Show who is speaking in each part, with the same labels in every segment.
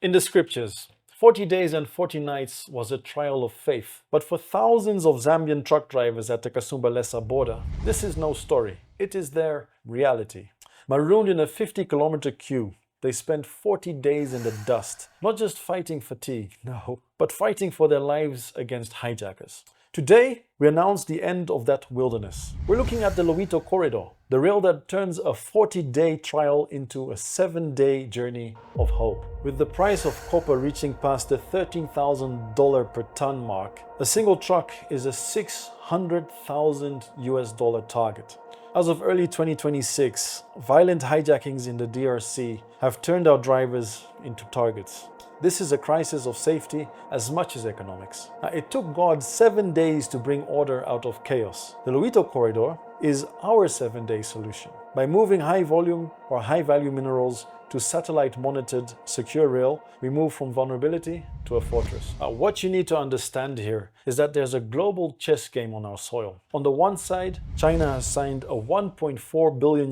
Speaker 1: In the scriptures, 40 days and 40 nights was a trial of faith. But for thousands of Zambian truck drivers at the Kasumbalesa border, this is no story. It is their reality. Marooned in a 50-kilometer queue, they spent 40 days in the dust, not just fighting fatigue, no, but fighting for their lives against hijackers. Today, we announce the end of that wilderness. We're looking at the Lobito Corridor, the rail that turns a 40-day trial into a 7-day journey of hope. With the price of copper reaching past the $13,000 per ton mark, a single truck is a $600,000 target. As of early 2026, violent hijackings in the DRC have turned our drivers into targets. This is a crisis of safety as much as economics. Now, it took God 7 days to bring order out of chaos. The Lobito Corridor is our 7-day solution. By moving high volume or high value minerals to satellite monitored secure rail, we move from vulnerability to a fortress. Now, what you need to understand here is that there's a global chess game on our soil. On the one side, China has signed a $1.4 billion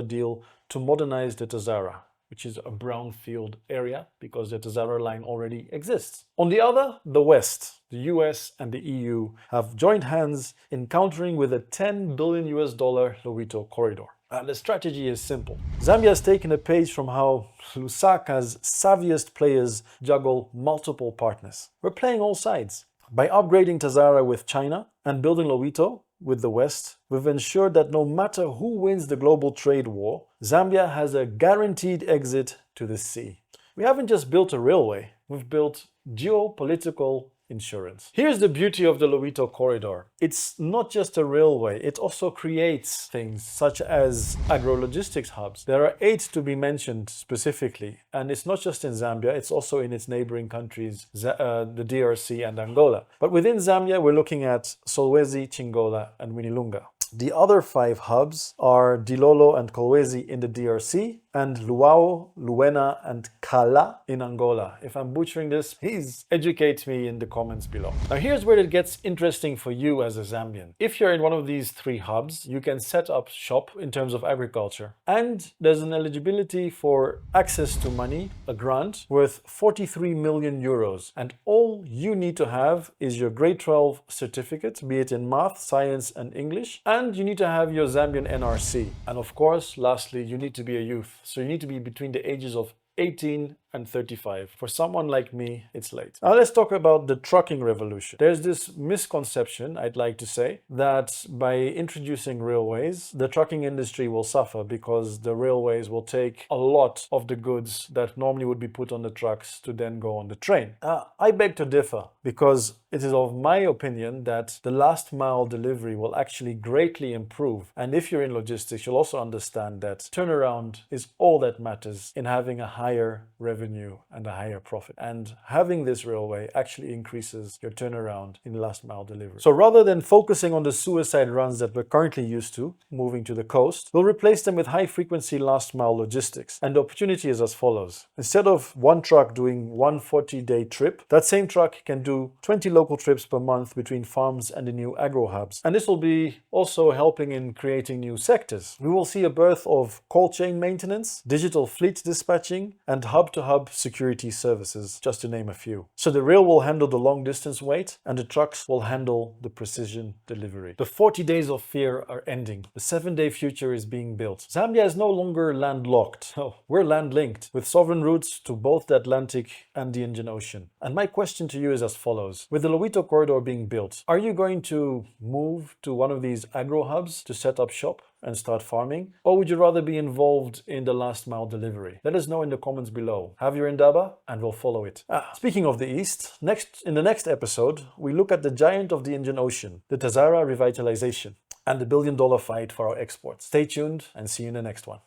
Speaker 1: deal to modernize the Tazara, which is a brownfield area because the Tazara line already exists. On the other, the West, the US and the EU have joined hands in countering with a $10 billion Lobito Corridor. The strategy is simple. Zambia has taken a page from how Lusaka's savviest players juggle multiple partners. We're playing all sides. By upgrading Tazara with China and building Lobito with the West, we've ensured that no matter who wins the global trade war, Zambia has a guaranteed exit to the sea. We haven't just built a railway, we've built geopolitical insurance. Here's the beauty of the Lobito Corridor. It's not just a railway, it also creates things such as Agro-Logistics Hubs. There are 8 to be mentioned specifically, and it's not just in Zambia, it's also in its neighboring countries, the DRC and Angola. But within Zambia, we're looking at Solwezi, Chingola and Mwinilunga. The other 5 hubs are Dilolo and Kolwezi in the DRC, and Luau, Luena and Kala in Angola. If I'm butchering this, please educate me in the comments below. Now here's where it gets interesting for you as a Zambian. If you're in one of these 3 hubs, you can set up shop in terms of agriculture. And there's an eligibility for access to money, a grant, worth 43 million euros. And all you need to have is your grade 12 certificate, be it in math, science and English. And you need to have your Zambian NRC. And of course, lastly, you need to be a youth. So you need to be between the ages of 18 and 35. For someone like me, it's late. Now let's talk about the trucking revolution. There's this misconception, I'd like to say, that by introducing railways, the trucking industry will suffer because the railways will take a lot of the goods that normally would be put on the trucks to then go on the train. I beg to differ because it is of my opinion that the last mile delivery will actually greatly improve. And if you're in logistics, you'll also understand that turnaround is all that matters in having a higher revenue and a higher profit. And having this railway actually increases your turnaround in last mile delivery. So rather than focusing on the suicide runs that we're currently used to, moving to the coast, we'll replace them with high frequency last mile logistics. And the opportunity is as follows. Instead of one truck doing one 40-day trip, that same truck can do 20 local trips per month between farms and the new agro hubs. And this will be also helping in creating new sectors. We will see a birth of cold chain maintenance, digital fleet dispatching, and hub-to-hub security services, just to name a few. So the rail will handle the long distance weight and the trucks will handle the precision delivery. The 40 days of fear are ending. The 7-day future is being built. Zambia is no longer landlocked. No, we're land-linked with sovereign routes to both the Atlantic and the Indian Ocean. And my question to you is as follows. With the Lobito Corridor being built, are you going to move to one of these agro hubs to set up shop and start farming? Or would you rather be involved in the last mile delivery? Let us know in the comments below. Have your Indaba and we'll follow it. Speaking of the East, in the next episode, we look at the giant of the Indian Ocean, the Tazara revitalization, and the billion-dollar fight for our exports. Stay tuned and see you in the next one.